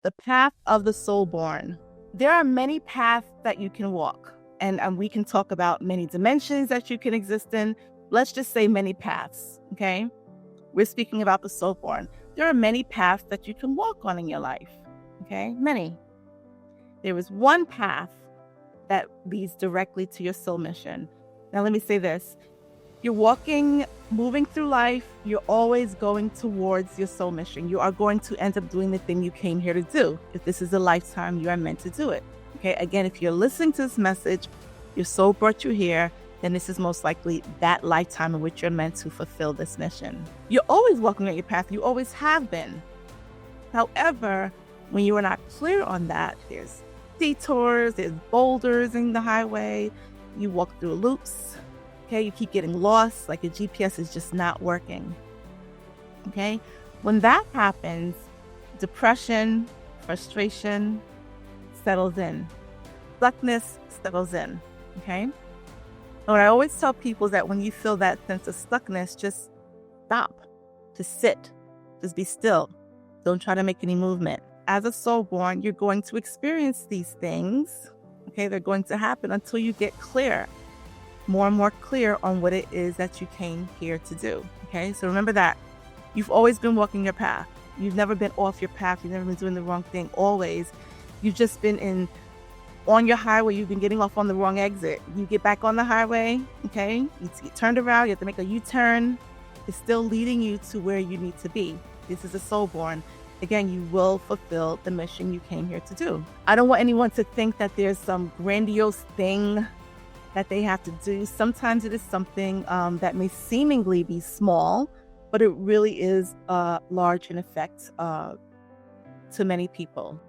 The path of the soul born. There are many paths that you can walk, and we can talk about many dimensions that you can exist in. Let's just say many paths, okay? We're speaking about the soul born. There are many paths that you can walk on in your life, okay? Many. There is one path that leads directly to your soul mission. Now, let me say this. You're moving through life, you're always going towards your soul mission. You are going to end up doing the thing you came here to do. If this is a lifetime, you are meant to do it. Okay, again, if you're listening to this message, your soul brought you here, then this is most likely that lifetime in which you're meant to fulfill this mission. You're always walking on your path, you always have been. However, when you are not clear on that, there's detours, there's boulders in the highway, you walk through loops. Okay, you keep getting lost, like your GPS is just not working. Okay, when that happens, depression, frustration settles in. Stuckness settles in. Okay, and what I always tell people is that when you feel that sense of stuckness, just stop, just sit, just be still. Don't try to make any movement. As a soul born, you're going to experience these things. Okay, they're going to happen until you get clear. More and more clear on what it is that you came here to do. Okay, so remember that you've always been walking your path. You've never been off your path. You've never been doing the wrong thing. Always, you've just been on your highway. You've been getting off on the wrong exit. You get back on the highway. Okay, you turned around. You have to make a U-turn. It's still leading you to where you need to be. This is a soul born. Again, you will fulfill the mission you came here to do. I don't want anyone to think that there's some grandiose thing that they have to do. Sometimes it is something that may seemingly be small, but it really is large in effect to many people.